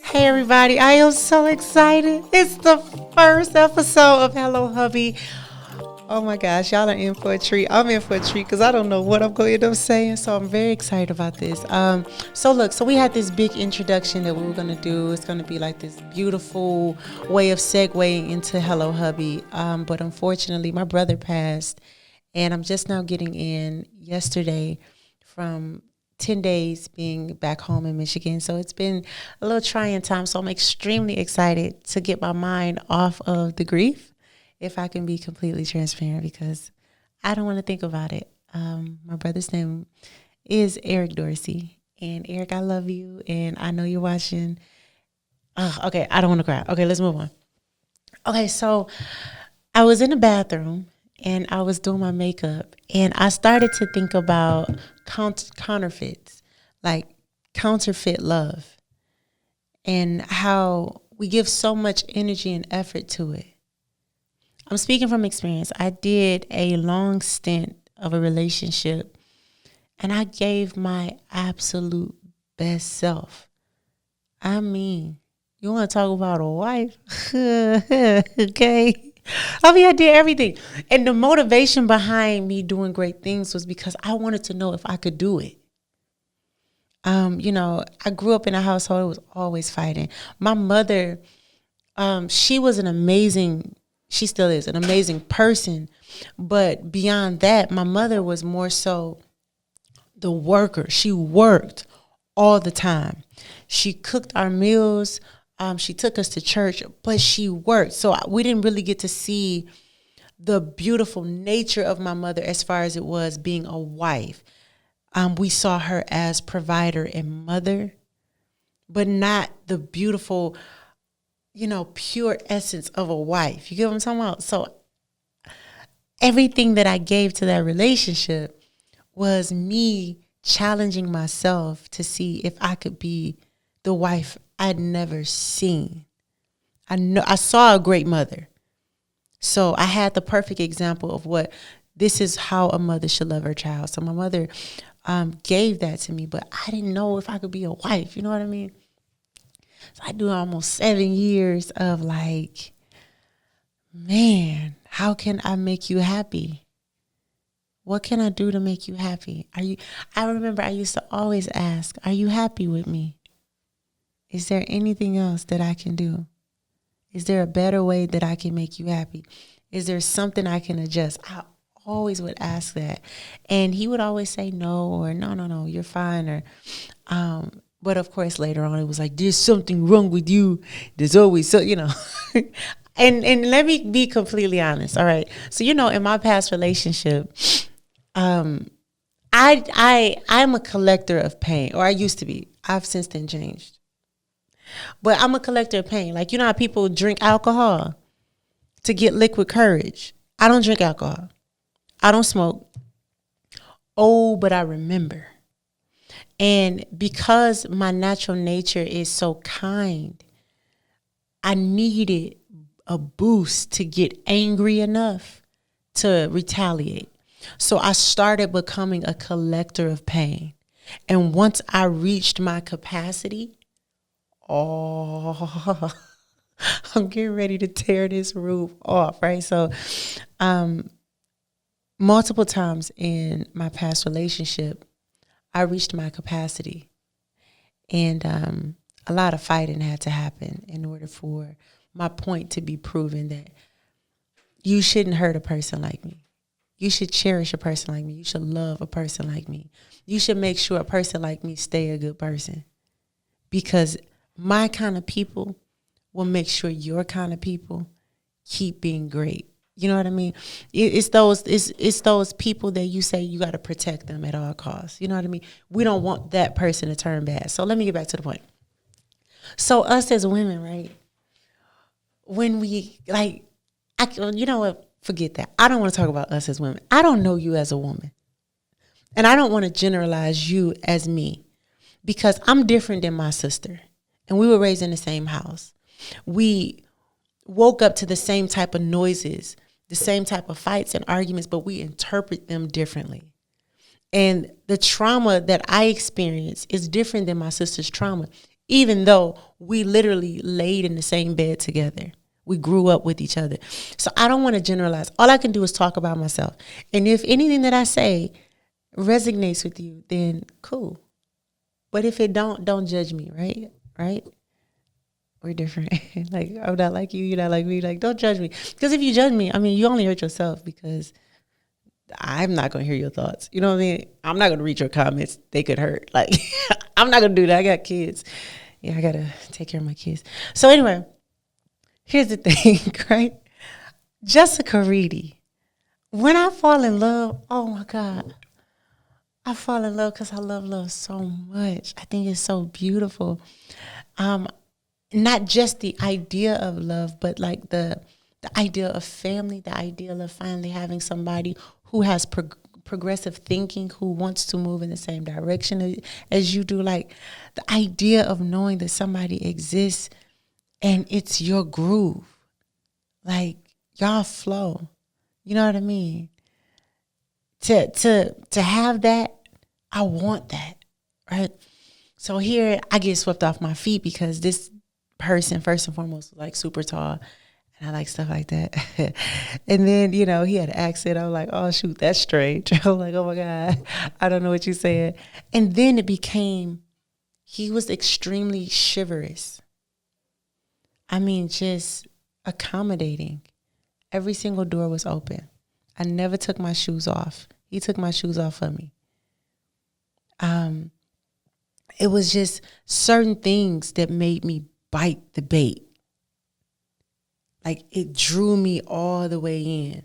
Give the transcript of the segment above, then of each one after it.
Hey everybody, I am so excited. It's the first episode of Hello Hubby. Oh my gosh, y'all are in for a treat. I'm in for a treat because I don't know what I'm going to end up saying. So I'm very excited about this. So we had this big introduction that we were going to do. It's going to be like this beautiful way of segueing into Hello Hubby. But unfortunately, my brother passed, and I'm just now getting in yesterday from 10 days being back home in Michigan. So it's been a little trying time. So I'm extremely excited to get my mind off of the grief, if I can be completely transparent, because I don't want to think about it. My brother's name is Eric Dorsey. And Eric, I love you. And I know you're watching. Okay, I don't want to cry. Okay, let's move on. Okay, so I was in the bathroom and I was doing my makeup, and I started to think about counterfeits, like counterfeit love, and how we give so much energy and effort to it. I'm speaking from experience. I did a long stint of a relationship, and I gave my absolute best self. I mean, you want to talk about a wife? Okay. I mean, I did everything. And the motivation behind me doing great things was because I wanted to know if I could do it. I grew up in a household that was always fighting. My mother, she was she still is an amazing person. But beyond that, my mother was more so the worker. She worked all the time. She cooked our meals. She took us to church, but she worked. So we didn't really get to see the beautiful nature of my mother as far as it was being a wife. We saw her as provider and mother, but not the beautiful, pure essence of a wife. You get what I'm talking about? So everything that I gave to that relationship was me challenging myself to see if I could be the wife I'd never seen. I saw a great mother. So I had the perfect example of what this is how a mother should love her child. So my mother gave that to me, but I didn't know if I could be a wife. You know what I mean? So I do almost 7 years of like, man, how can I make you happy? What can I do to make you happy? I remember I used to always ask, are you happy with me? Is there anything else that I can do? Is there a better way that I can make you happy? Is there something I can adjust? I always would ask that. And he would always say no, or no, you're fine. Or, but of course, later on, it was like, there's something wrong with you. There's always so, and let me be completely honest. All right. So, in my past relationship, I'm a collector of pain, or I used to be. I've since then changed. But I'm a collector of pain. Like, how people drink alcohol to get liquid courage. I don't drink alcohol. I don't smoke. Oh, but I remember. And because my natural nature is so kind, I needed a boost to get angry enough to retaliate. So I started becoming a collector of pain. And once I reached my capacity, I'm getting ready to tear this roof off, right? So multiple times in my past relationship, I reached my capacity. And a lot of fighting had to happen in order for my point to be proven that you shouldn't hurt a person like me. You should cherish a person like me. You should love a person like me. You should make sure a person like me stay a good person. Because my kind of people will make sure your kind of people keep being great. You know what I mean? It's those people that you say you got to protect them at all costs. You know what I mean? We don't want that person to turn bad. So let me get back to the point. So us as women, right? When we forget that. I don't want to talk about us as women. I don't know you as a woman. And I don't want to generalize you as me, because I'm different than my sister. And we were raised in the same house. We woke up to the same type of noises, the same type of fights and arguments, but we interpret them differently. And the trauma that I experience is different than my sister's trauma. even though we literally laid in the same bed together. We grew up with each other. So I don't want to generalize. All I can do is talk about myself. And if anything that I say resonates with you, then cool. But if it don't judge me, right? Right? We're different. Like, I'm not like you, you're not like me. Like, don't judge me. Because if you judge me, I mean, you only hurt yourself, because I'm not going to hear your thoughts. You know what I mean? I'm not going to read your comments. They could hurt. Like, I'm not going to do that. I got kids. Yeah, I got to take care of my kids. So anyway, here's the thing, right? Jessica Reedy. When I fall in love, oh my God. I fall in love because I love love so much. I think it's so beautiful. Not just the idea of love, but like the idea of family, the idea of finally having somebody who has progressive thinking, who wants to move in the same direction as you do. Like the idea of knowing that somebody exists and it's your groove. Like y'all flow. You know what I mean? To have that, I want that, right? So here I get swept off my feet because this person, first and foremost, was like super tall, and I like stuff like that. And then, he had an accent. I was like, oh shoot, that's strange. I was like, oh my God, I don't know what you're saying. And then it became, he was extremely chivalrous. I mean, just accommodating. Every single door was open. I never took my shoes off. He took my shoes off for me. It was just certain things that made me bite the bait. Like it drew me all the way in.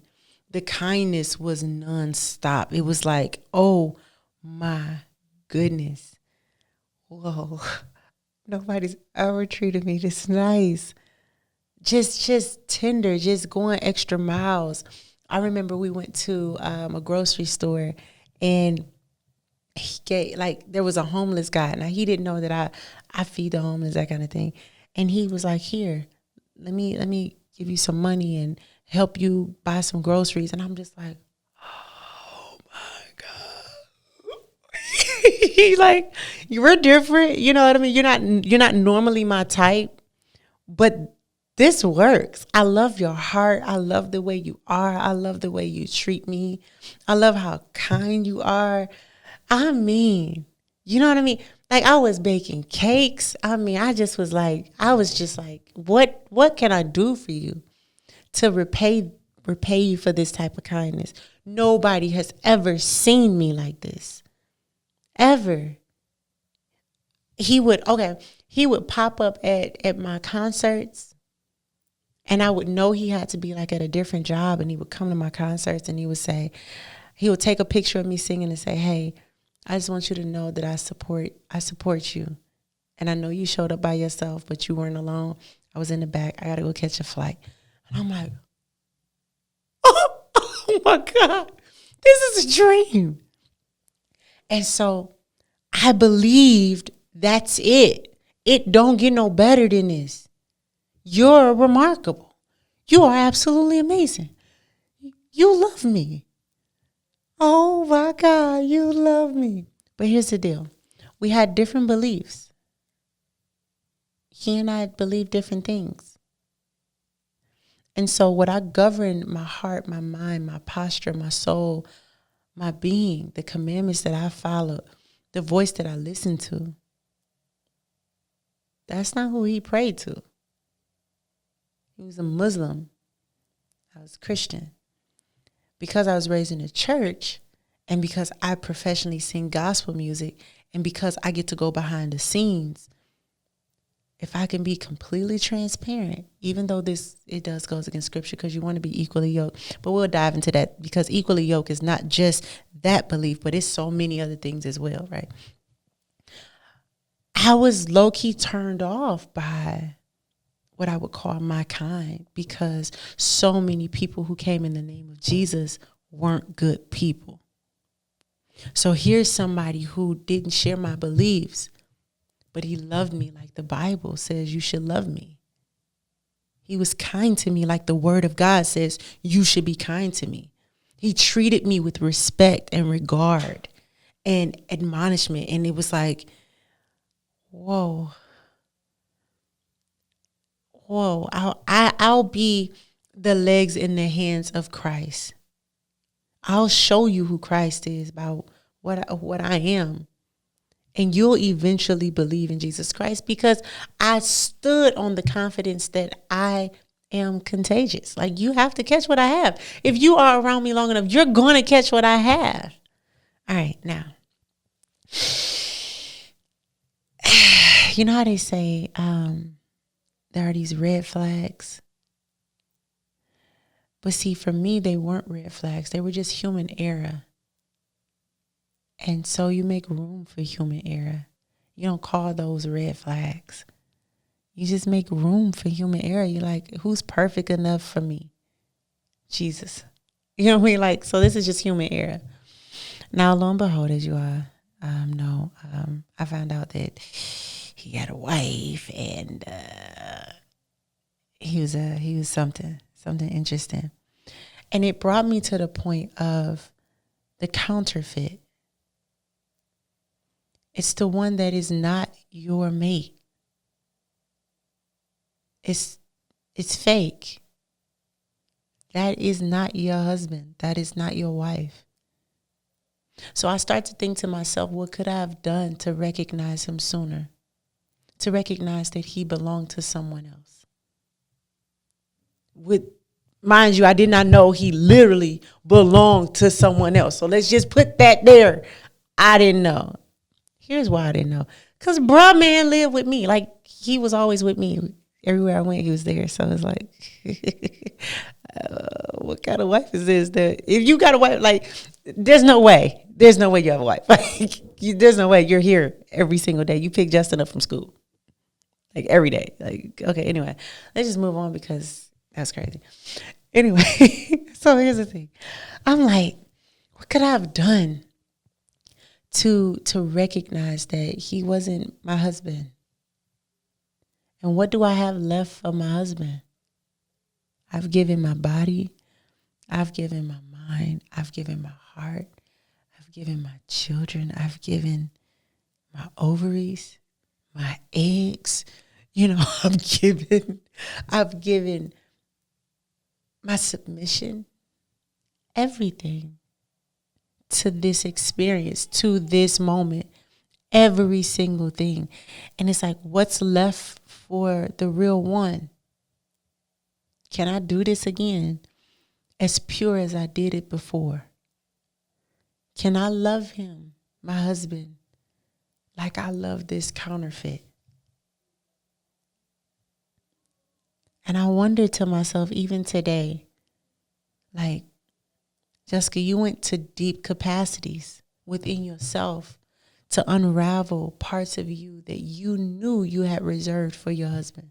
The kindness was nonstop. It was like, oh my goodness. Whoa. Nobody's ever treated me this nice. Just tender, just going extra miles. I remember we went to a grocery store, and he gave, there was a homeless guy. Now he didn't know that I feed the homeless, that kind of thing. And he was like, here, let me give you some money and help you buy some groceries. And I'm just like, oh my God. He like, you're different. You know what I mean? You're not normally my type, but this works. I love your heart. I love the way you are. I love the way you treat me. I love how kind you are. I mean, you know what I mean? Like I was baking cakes. I mean, I was just like, what can I do for you to repay you for this type of kindness? Nobody has ever seen me like this. Ever. He would pop up at my concerts, and I would know he had to be like at a different job, and he would come to my concerts and he would take a picture of me singing and say, hey, I just want you to know that I support you. And I know you showed up by yourself, but you weren't alone. I was in the back. I got to go catch a flight. And I'm like, oh my God, this is a dream. And so I believed that's it. It don't get no better than this. You're remarkable. You are absolutely amazing. You love me. Oh my God, you love me. But here's the deal. We had different beliefs. He and I believed different things. And so what I governed my heart, my mind, my posture, my soul, my being, the commandments that I followed, the voice that I listened to, that's not who he prayed to. He was a Muslim. I was Christian. Because I was raised in a church, and because I professionally sing gospel music, and because I get to go behind the scenes, if I can be completely transparent, even though it does goes against scripture because you want to be equally yoked, but we'll dive into that because equally yoked is not just that belief, but it's so many other things as well, right? I was low-key turned off by what I would call my kind, because so many people who came in the name of Jesus weren't good people. So here's somebody who didn't share my beliefs, but he loved me like the Bible says you should love me. He was kind to me like the word of God says you should be kind to me. He treated me with respect and regard and admonishment. And it was like, whoa. whoa, I'll be the legs in the hands of Christ. I'll show you who Christ is by what I am. And you'll eventually believe in Jesus Christ, because I stood on the confidence that I am contagious. Like, you have to catch what I have. If you are around me long enough, you're going to catch what I have. All right, now, you know how they say there are these red flags? But see, for me, they weren't red flags. They were just human error. And so you make room for human error. You don't call those red flags. You just make room for human error. You're like, who's perfect enough for me? Jesus. You know what I mean? Like, so this is just human error. Now, lo and behold, as you all know, I found out that he had a wife, and he was something interesting. And it brought me to the point of the counterfeit. It's the one that is not your mate. It's fake. That is not your husband. That is not your wife. So I start to think to myself, what could I have done to recognize him sooner? To recognize that he belonged to someone else. Mind you, I did not know he literally belonged to someone else. So let's just put that there. I didn't know. Here's why I didn't know. Because bruh man lived with me. Like, he was always with me. Everywhere I went, he was there. So it's like, what kind of wife is this? That if you got a wife, like, there's no way you have a wife. Like, there's no way you're here every single day. You pick Justin up from school, like, every day. Like, okay, anyway, let's just move on, because that's crazy. Anyway, so here's the thing. I'm like, what could I have done to recognize that he wasn't my husband? And what do I have left for my husband? I've given my body. I've given my mind. I've given my heart. I've given my children. I've given my ovaries, my eggs. You know, I've given my submission, everything to this experience, to this moment, every single thing. And it's like, what's left for the real one? Can I do this again as pure as I did it before? Can I love him, my husband, like I love this counterfeit? And I wonder to myself, even today, like, Jessica, you went to deep capacities within yourself to unravel parts of you that you knew you had reserved for your husband.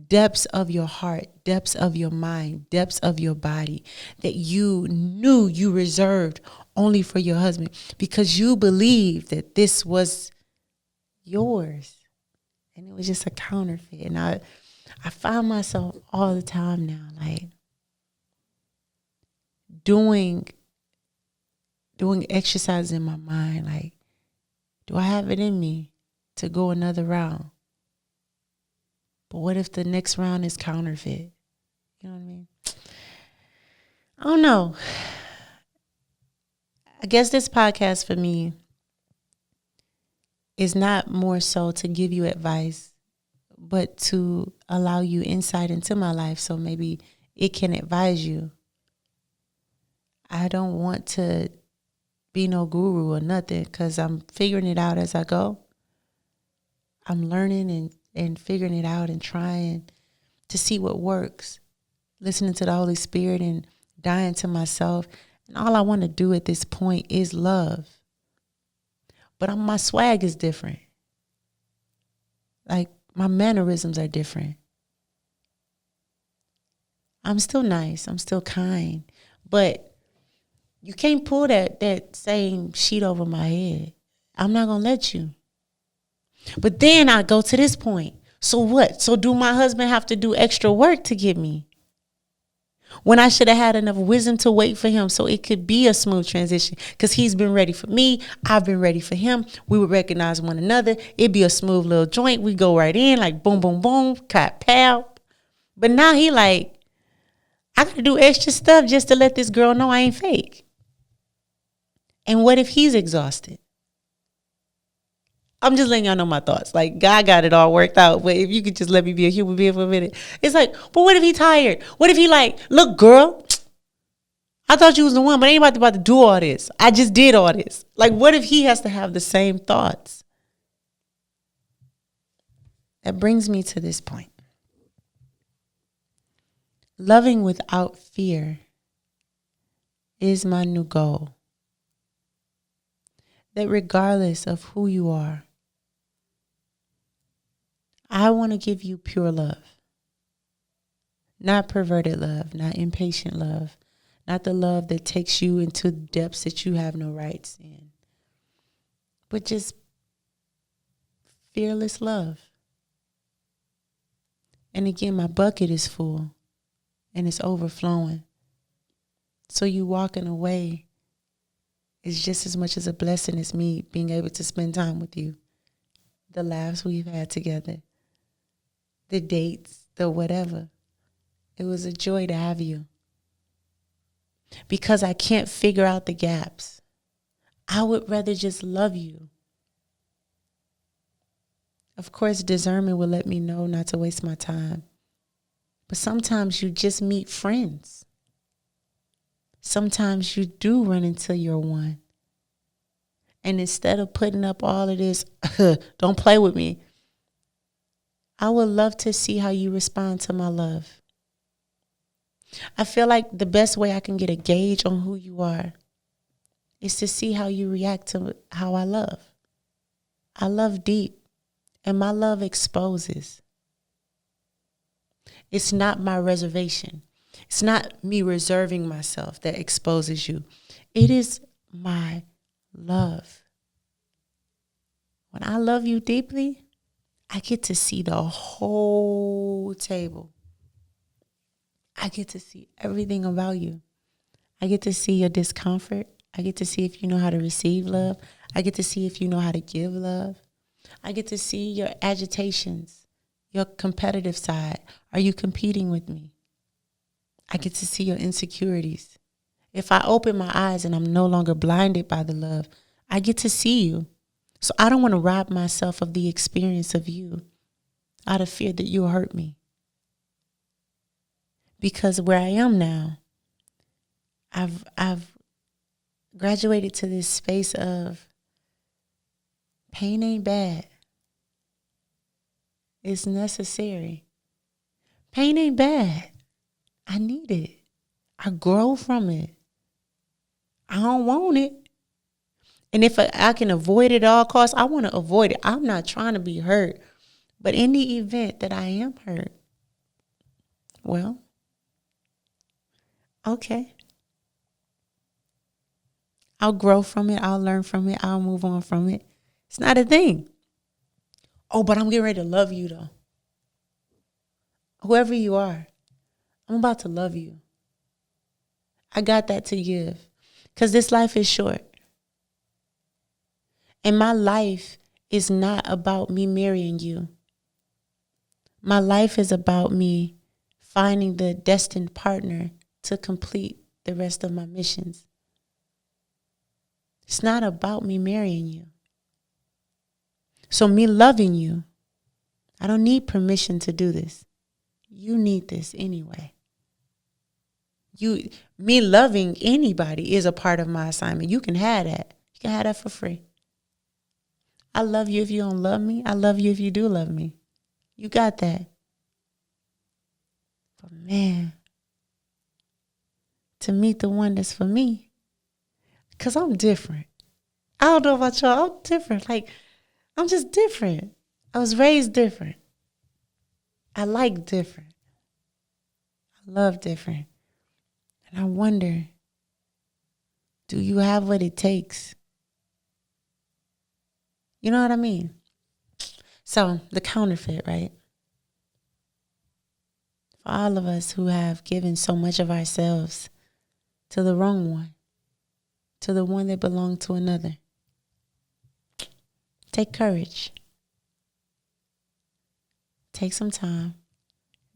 Depths of your heart, depths of your mind, depths of your body that you knew you reserved only for your husband, because you believed that this was yours. And it was just a counterfeit. And I find myself all the time now, like, doing exercises in my mind, like, do I have it in me to go another round? But what if the next round is counterfeit? You know what I mean? I don't know. I guess this podcast for me is not more so to give you advice, but to allow you insight into my life, so maybe it can advise you. I don't want to be no guru or nothing, because I'm figuring it out as I go. I'm learning and figuring it out and trying to see what works, listening to the Holy Spirit and dying to myself. And all I want to do at this point is love. But my swag is different. Like, my mannerisms are different. I'm still nice. I'm still kind. But you can't pull that same sheet over my head. I'm not going to let you. But then I go to this point. So what? So do my husband have to do extra work to get me? when I should have had enough wisdom to wait for him so it could be a smooth transition. Because he's been ready for me. I've been ready for him. We would recognize one another. It'd be a smooth little joint. We go right in like boom, boom, boom, cut, pow. But now he like, I got to do extra stuff just to let this girl know I ain't fake. And what if he's exhausted? I'm just letting y'all know my thoughts. Like, God got it all worked out. But if you could just let me be a human being for a minute. It's like, but what if he tired? What if he like, look, girl, I thought you was the one, but I ain't about to do all this. I just did all this. Like, what if he has to have the same thoughts? That brings me to this point. Loving without fear is my new goal. That regardless of who you are, I want to give you pure love. Not perverted love, not impatient love, not the love that takes you into depths that you have no rights in, but just fearless love. And again, my bucket is full and it's overflowing. So you walking away is just as much as a blessing as me being able to spend time with you. The laughs we've had together, the dates, the whatever. It was a joy to have you. Because I can't figure out the gaps. I would rather just love you. Of course, discernment will let me know not to waste my time. But sometimes you just meet friends. Sometimes you do run into your one. And instead of putting up all of this, don't play with me, I would love to see how you respond to my love. I feel like the best way I can get a gauge on who you are is to see how you react to how I love. I love deep, and my love exposes. It's not my reservation. It's not me reserving myself that exposes you. It is my love. When I love you deeply, I get to see the whole table. I get to see everything about you. I get to see your discomfort. I get to see if you know how to receive love. I get to see if you know how to give love. I get to see your agitations, your competitive side. Are you competing with me? I get to see your insecurities. If I open my eyes and I'm no longer blinded by the love, I get to see you. So I don't want to rob myself of the experience of you out of fear that you'll hurt me. Because where I am now, I've graduated to this space of pain ain't bad. It's necessary. Pain ain't bad. I need it. I grow from it. I don't want it. And if I can avoid it at all costs, I want to avoid it. I'm not trying to be hurt. But in the event that I am hurt, well, okay. I'll grow from it. I'll learn from it. I'll move on from it. It's not a thing. Oh, but I'm getting ready to love you, though. Whoever you are, I'm about to love you. I got that to give. Because this life is short. And my life is not about me marrying you. My life is about me finding the destined partner to complete the rest of my missions. It's not about me marrying you. So me loving you, I don't need permission to do this. You need this anyway. Me loving anybody is a part of my assignment. You can have that. You can have that for free. I love you if you don't love me. I love you if you do love me. You got that. But man, to meet the one that's for me, because I'm different. I don't know about y'all. I'm different. Like, I'm just different. I was raised different. I like different. I love different. And I wonder, do you have what it takes? You know what I mean? So the counterfeit, right? For all of us who have given so much of ourselves to the wrong one, to the one that belonged to another. Take courage. Take some time.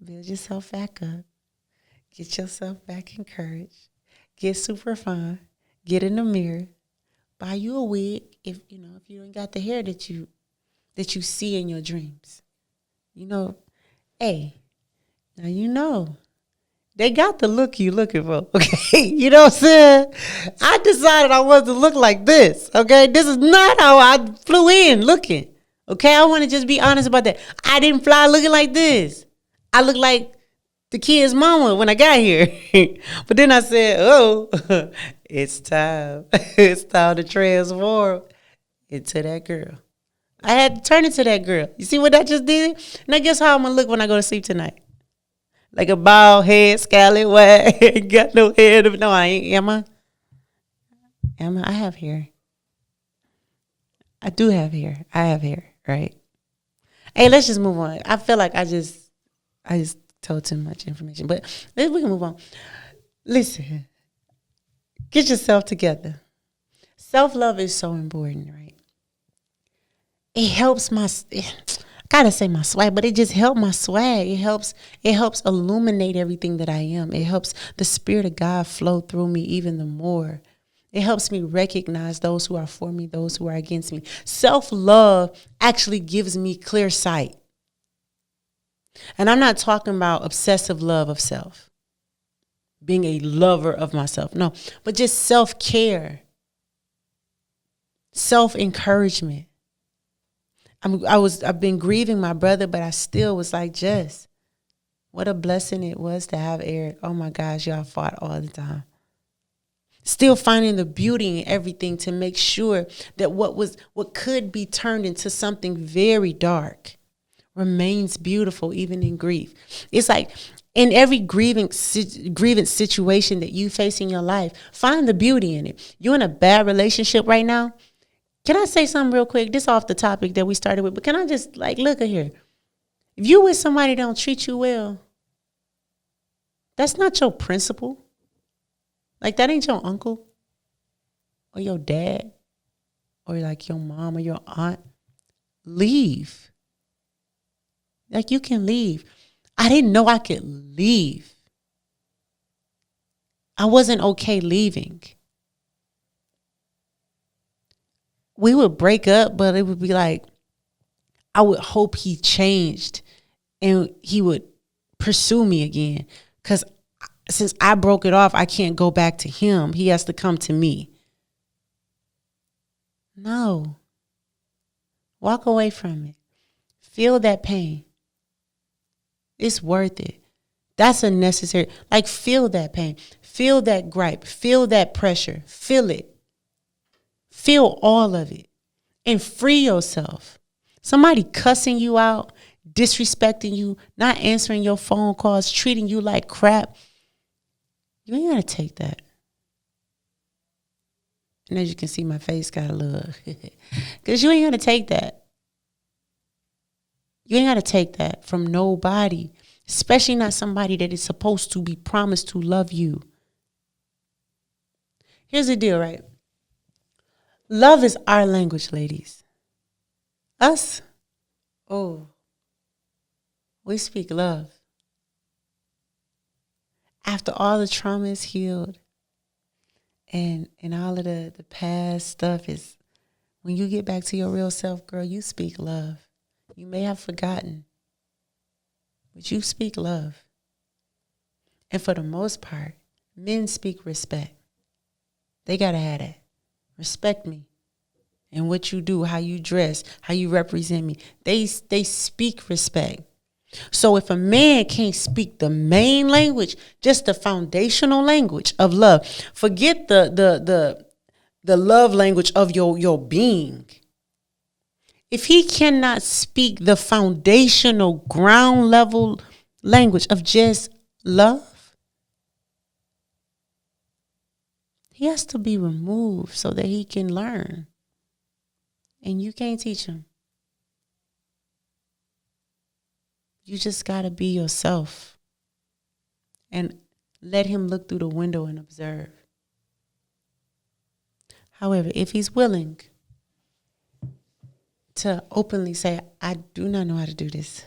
Build yourself back up. Get yourself back encouraged. Get super fun. Get in the mirror. Buy you a wig if you ain't got the hair that you see in your dreams. Hey, now they got the look you looking for, okay? You know what I'm saying? I decided I wanted to look like this, okay? This is not how I flew in looking, okay? I want to just be honest about that. I didn't fly looking like this. I look like the kid's mama when I got here. But then I said, oh, it's time. It's time to transform into that girl. I had to turn into that girl. You see what that just did? Now guess how I'm going to look when I go to sleep tonight? Like a bald head, scallywag, ain't got no head. No, I ain't. Am I? I have hair. I do have hair. I have hair, right? Hey, let's just move on. I feel like I just told too much information, but we can move on. Listen, get yourself together. Self-love is so important, right? It helps my swag, but it just helped my swag. It helps illuminate everything that I am. It helps the Spirit of God flow through me even the more. It helps me recognize those who are for me, those who are against me. Self-love actually gives me clear sight. And I'm not talking about obsessive love of self, being a lover of myself. No, but just self-care, self-encouragement. I've been grieving my brother, but I still was like, Jess, what a blessing it was to have Eric. Oh my gosh, y'all fought all the time. Still finding the beauty in everything to make sure that what could be turned into something very dark remains beautiful even in grief. It's like in every grievance situation that you face in your life, find the beauty in it. You're in a bad relationship right now. Can I say something real quick? This off the topic that we started with, but can I just look at here? If you with somebody that don't treat you well, that's not your principal. That ain't your uncle or your dad or your mom or your aunt. Leave. You can leave. I didn't know I could leave. I wasn't okay leaving. We would break up, but it would be I would hope he changed and he would pursue me again. Because since I broke it off, I can't go back to him. He has to come to me. No. Walk away from it. Feel that pain. It's worth it. That's a necessary, feel that pain. Feel that gripe. Feel that pressure. Feel it. Feel all of it. And free yourself. Somebody cussing you out, disrespecting you, not answering your phone calls, treating you like crap. You ain't got to take that. And as you can see, my face got a little, because you ain't got to take that. You ain't got to take that from nobody, especially not somebody that is supposed to be promised to love you. Here's the deal, right? Love is our language, ladies. Us, we speak love. After all the trauma is healed and all of the past stuff is, when you get back to your real self, girl, you speak love. You may have forgotten, but you speak love. And for the most part, men speak respect. They got to have that. Respect me. And what you do, how you dress, how you represent me. They speak respect. So if a man can't speak the main language, just the foundational language of love, forget the love language of your being. If he cannot speak the foundational ground level language of just love, he has to be removed so that he can learn. And you can't teach him. You just got to be yourself. and let him look through the window and observe. However, if he's willing to openly say, I do not know how to do this.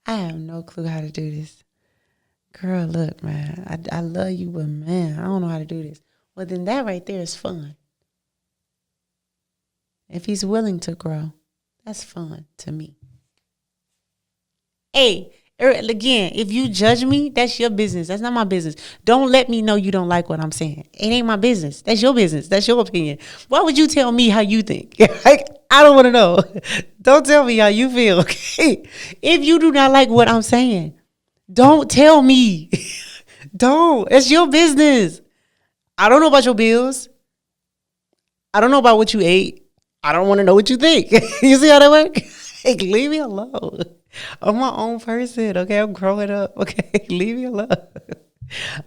I have no clue how to do this. Girl, look, man, I love you, but man, I don't know how to do this. Well, then that right there is fun. If he's willing to grow, that's fun to me. Hey, again, if you judge me, that's your business. That's not my business. Don't let me know you don't like what I'm saying. It ain't my business. That's your business. That's your opinion. Why would you tell me how you think? I don't want to know. Don't tell me how you feel, okay? If you do not like what I'm saying, don't tell me. Don't. It's your business. I don't know about your bills. I don't know about what you ate. I don't want to know what you think. You see how that works? Hey, leave me alone. I'm my own person, okay? I'm growing up, okay? Leave me alone.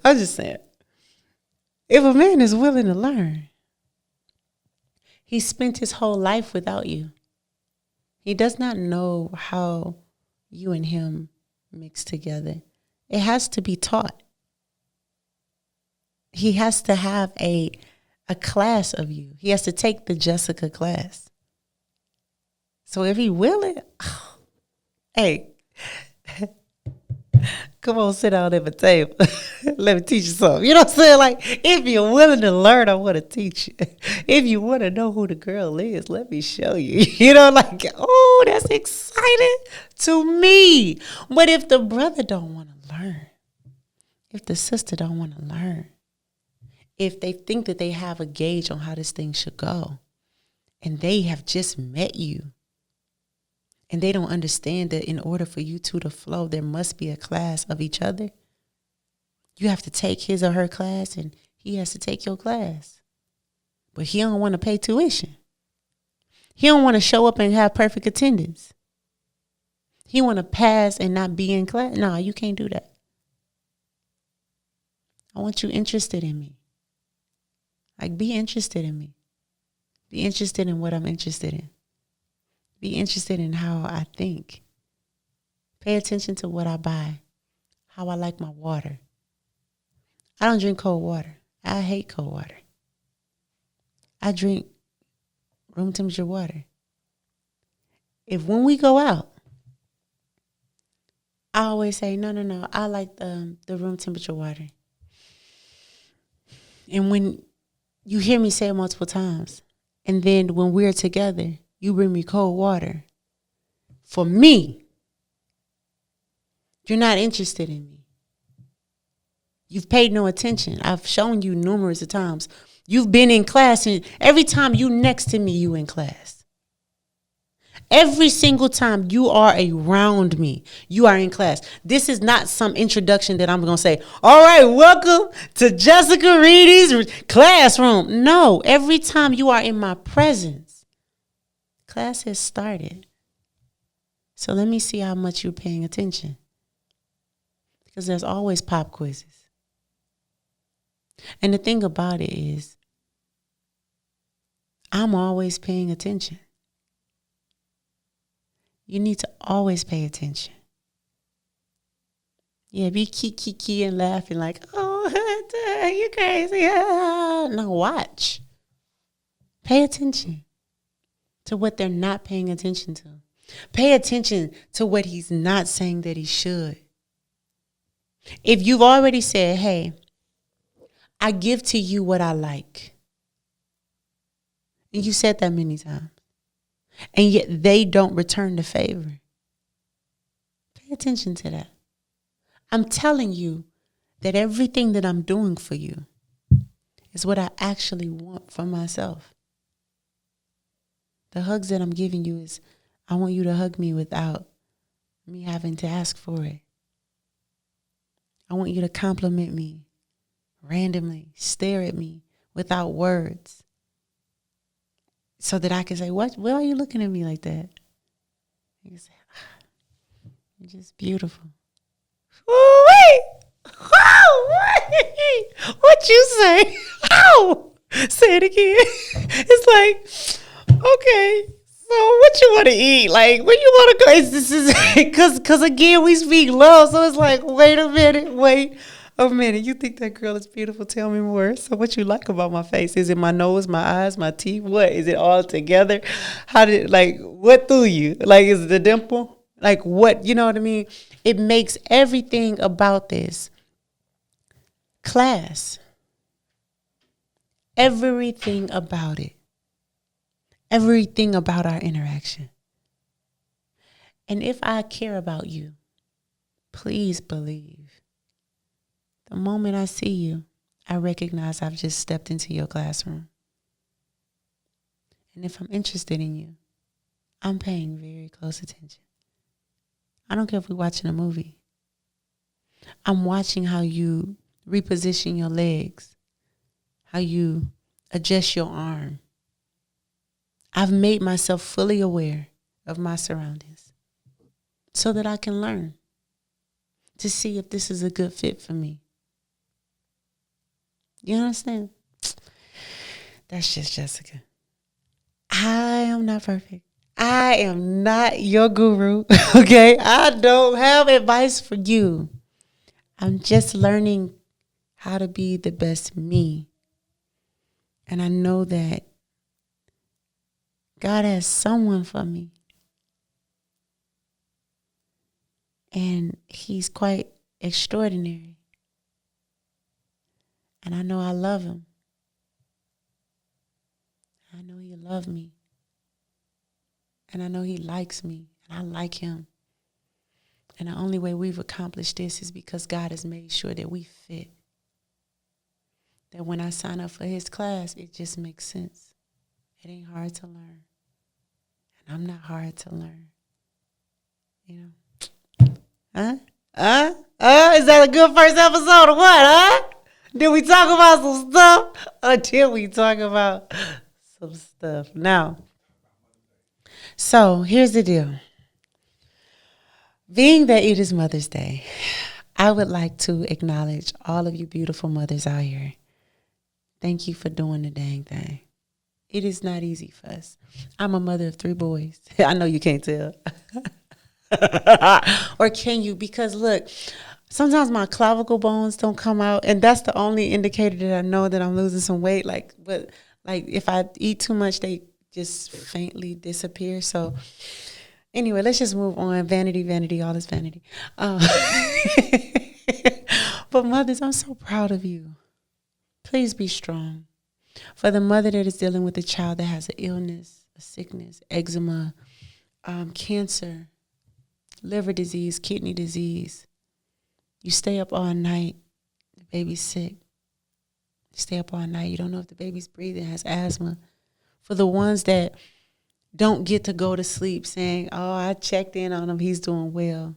I'm just saying, if a man is willing to learn, he spent his whole life without you. He does not know how you and him mix together. It has to be taught. He has to have a class of you. He has to take the Jessica class. So if he willing, hey, come on, sit down at the table. Let me teach you something. You know what I'm saying? Like, if you're willing to learn, I want to teach you. If you want to know who the girl is, let me show you. You know, like, oh, that's exciting to me. But if the brother don't want to learn, if the sister don't want to learn, if they think that they have a gauge on how this thing should go, and they have just met you, and they don't understand that in order for you two to flow, there must be a class of each other. You have to take his or her class, and he has to take your class. But he don't want to pay tuition. He don't want to show up and have perfect attendance. He want to pass and not be in class. No, you can't do that. I want you interested in me. Like, be interested in me. Be interested in what I'm interested in. Be interested in how I think. Pay attention to what I buy, how I like my water. I don't drink cold water. I hate cold water. I drink room temperature water. If when we go out, I always say, no, I like the room temperature water. And when you hear me say it multiple times, and then when we're together, you bring me cold water. For me, you're not interested in me. You've paid no attention. I've shown you numerous of times. You've been in class, and every time you next to me, you in class. Every single time you are around me, you are in class. This is not some introduction that I'm going to say, all right, welcome to Jessica Reedy's classroom. No, every time you are in my presence, class has started. So let me see how much you're paying attention. Because there's always pop quizzes. And the thing about it is, I'm always paying attention. You need to always pay attention. Yeah, be kiki and laughing like, oh, you crazy. No, watch. Pay attention to what they're not paying attention to. Pay attention to what he's not saying that he should. If you've already said, hey, I give to you what I like. And you said that many times. And yet they don't return the favor. Pay attention to that. I'm telling you that everything that I'm doing for you is what I actually want for myself. The hugs that I'm giving you is, I want you to hug me without me having to ask for it. I want you to compliment me randomly, stare at me without words. So that I can say, why are you looking at me like that? You can say, you're just beautiful. Wait! Oh, what you say? Ow! Say it again. It's like, okay, so what you want to eat? Like, where you want to go? This is because again, we speak love. So it's like, wait a minute, wait. Oh, man, you think that girl is beautiful? Tell me more. So what you like about my face? Is it my nose, my eyes, my teeth? What? Is it all together? What threw you? Like, is it the dimple? Like, what? You know what I mean? It makes everything about this class. Everything about it. Everything about our interaction. And if I care about you, please believe, the moment I see you, I recognize I've just stepped into your classroom. And if I'm interested in you, I'm paying very close attention. I don't care if we're watching a movie. I'm watching how you reposition your legs, how you adjust your arm. I've made myself fully aware of my surroundings so that I can learn to see if this is a good fit for me. You understand? That's just Jessica. I am not perfect. I am not your guru, okay? I don't have advice for you. I'm just learning how to be the best me. And I know that God has someone for me. And he's quite extraordinary. And I know I love him. I know he loves me. And I know he likes me. And I like him. And the only way we've accomplished this is because God has made sure that we fit. That when I sign up for his class, it just makes sense. It ain't hard to learn. And I'm not hard to learn. You know? Is that a good first episode or what, huh? Did we talk about some stuff? Or did we talk about some stuff? Now, so here's the deal. Being that it is Mother's Day, I would like to acknowledge all of you beautiful mothers out here. Thank you for doing the dang thing. It is not easy for us. I'm a mother of 3 boys. I know you can't tell. Or can you? Because look, sometimes my clavicle bones don't come out, and that's the only indicator that I know that I'm losing some weight. But if I eat too much, they just faintly disappear. So anyway, let's just move on. Vanity, vanity, all this vanity. But mothers, I'm so proud of you. Please be strong. For the mother that is dealing with a child that has an illness, a sickness, eczema, cancer, liver disease, kidney disease. You stay up all night. The baby's sick. You stay up all night. You don't know if the baby's breathing, has asthma. For the ones that don't get to go to sleep saying, oh, I checked in on him, he's doing well.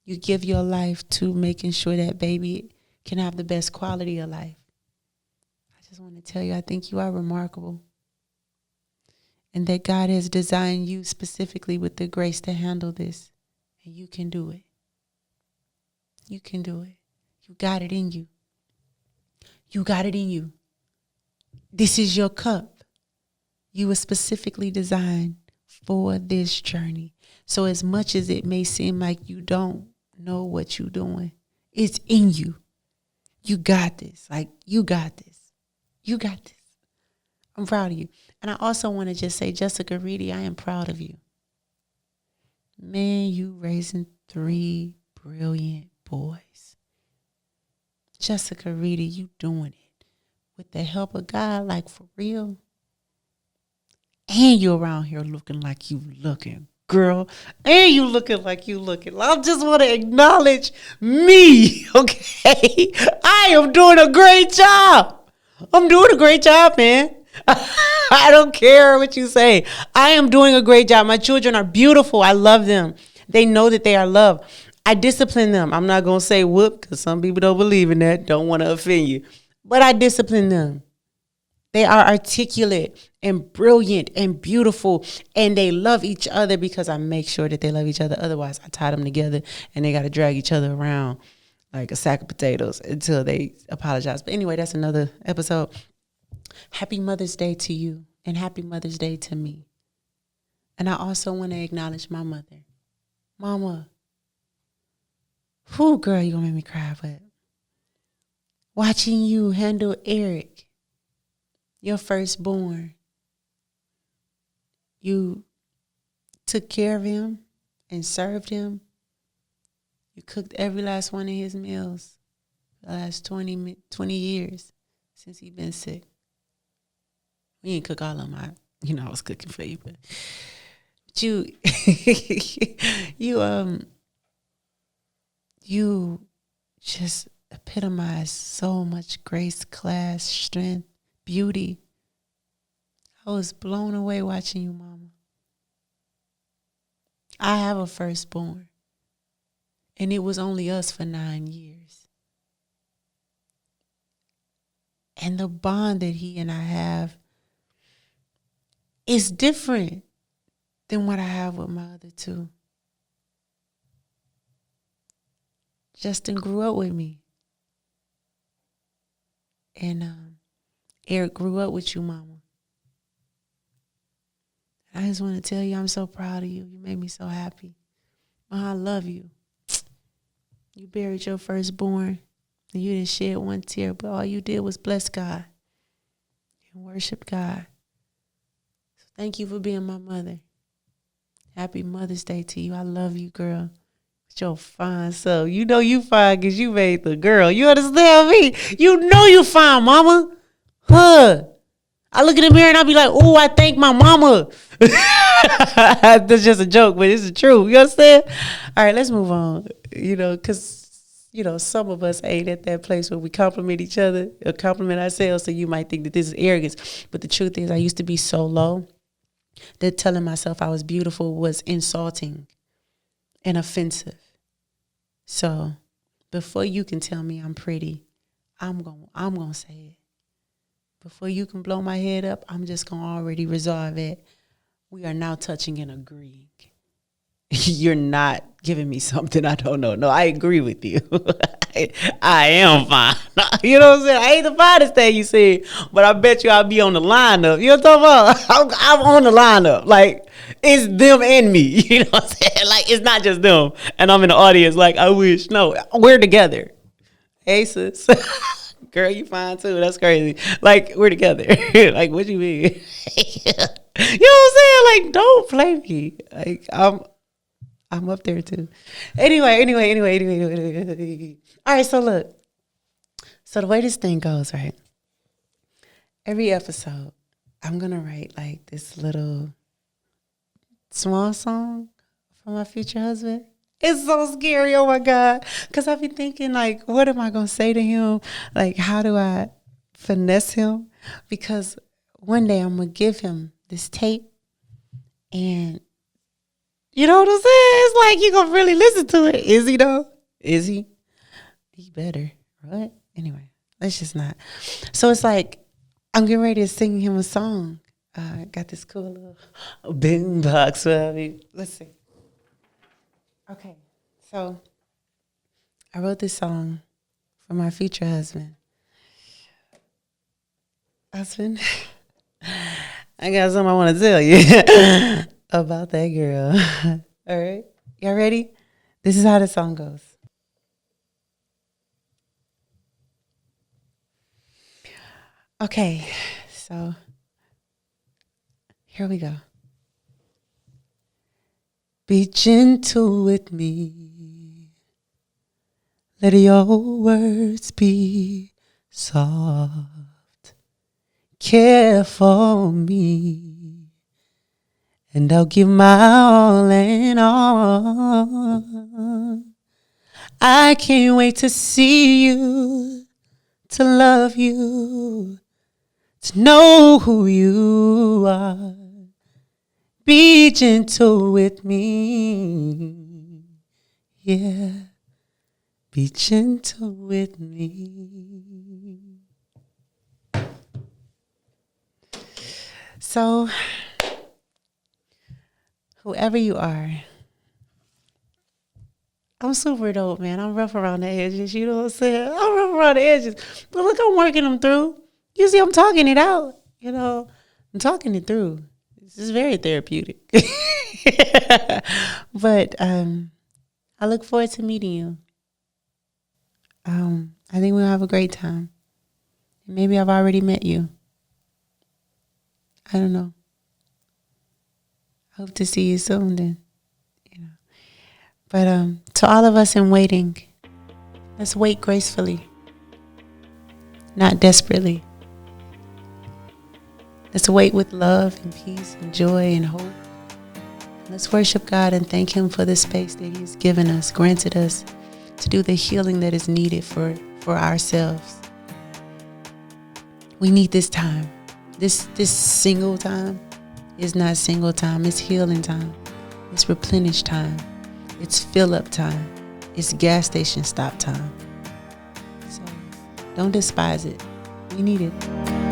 You give your life to making sure that baby can have the best quality of life. I just want to tell you, I think you are remarkable. And that God has designed you specifically with the grace to handle this. And you can do it. You can do it. You got it in you. You got it in you. This is your cup. You were specifically designed for this journey. So as much as it may seem like you don't know what you're doing, it's in you. You got this. You got this. You got this. I'm proud of you. And I also want to just say, Jessica Reedy, I am proud of you. Man, you raising 3 brilliant boys. Jessica Reedy, you doing it with the help of God, for real. And you around here looking like you looking, girl. And you looking like you looking. I just want to acknowledge me, okay? I am doing a great job. I'm doing a great job, man. I don't care what you say. I am doing a great job. My children are beautiful. I love them. They know that they are loved. I discipline them. I'm not going to say whoop because some people don't believe in that. Don't want to offend you. But I discipline them. They are articulate and brilliant and beautiful. And they love each other because I make sure that they love each other. Otherwise, I tie them together and they got to drag each other around like a sack of potatoes until they apologize. But anyway, that's another episode. Happy Mother's Day to you and happy Mother's Day to me. And I also want to acknowledge my mother. Mama. Whew, girl, you're going to make me cry, but watching you handle Eric, your firstborn. You took care of him and served him. You cooked every last one of his meals the last 20 years since he been sick. We didn't cook all of them. I was cooking for you, but you, you just epitomize so much grace, class, strength, beauty. I was blown away watching you, Mama. I have a firstborn, and it was only us for 9 years. And the bond that he and I have is different than what I have with my other two. Justin grew up with me. And Eric grew up with you, Mama. I just want to tell you I'm so proud of you. You made me so happy. Ma, I love you. You buried your firstborn, and you didn't shed one tear, but all you did was bless God and worship God. So thank you for being my mother. Happy Mother's Day to you. I love you, girl. With your fine self. You know you fine because you made the girl. You understand me? You know you fine, Mama. Huh? I look in the mirror and I be like, oh, I thank my mama. That's just a joke, but it's the truth. You understand? All right, let's move on. Because, some of us ain't at that place where we compliment each other or compliment ourselves. So you might think that this is arrogance. But the truth is I used to be so low that telling myself I was beautiful was insulting and offensive. So before you can tell me I'm pretty, I'm gonna say it. Before you can blow my head up, I'm just going to already resolve it. We are now touching and agreeing. You're not giving me something I don't know. No, I agree with you. I am fine. You know what I'm saying? I ain't the finest thing you said, but I bet you I'll be on the lineup. You know what I'm talking about? I'm on the lineup. Like, it's them and me. You know what I'm saying? Like, it's not just them. And I'm in the audience like, I wish. No, we're together. Hey, sis. Girl, you fine too. That's crazy. Like, we're together. Like, what you mean? You know what I'm saying? Like, don't play me. Like, I'm up there too. Anyway. All right, so look. So the way this thing goes, right? Every episode, I'm gonna write like this little small song for my future husband. It's so scary, oh my God. Because I be thinking, like, what am I going to say to him? Like, how do I finesse him? Because one day I'm going to give him this tape. And you know what I'm saying? It's like, you going to really listen to it. Is he, though? Is he? He better, right? Anyway, let's just not. So it's like, I'm getting ready to sing him a song. I got this cool little boom box for me. Let's see. Okay, so I wrote this song for my future husband. I got something I want to tell you about that girl. All right, y'all ready? This is how the song goes. Okay, so here we go. Be gentle with me. Let your words be soft. Care for me. And I'll give my all and all. I can't wait to see you, to love you, to know who you are. Be gentle with me, yeah, be gentle with me. So, whoever you are, I'm super dope, man. I'm rough around the edges, you know what I'm saying? I'm rough around the edges, but look, I'm working them through. You see, I'm talking it out, I'm talking it through. This is very therapeutic. But I look forward to meeting you. I think we'll have a great time. Maybe I've already met you. I don't know. Hope to see you soon then. But to all of us in waiting, let's wait gracefully, not desperately. Let's wait with love and peace and joy and hope. Let's worship God and thank Him for the space that He's given us, granted us to do the healing that is needed for ourselves. We need this time. This single time is not single time. It's healing time. It's replenish time. It's fill up time. It's gas station stop time. So don't despise it. We need it.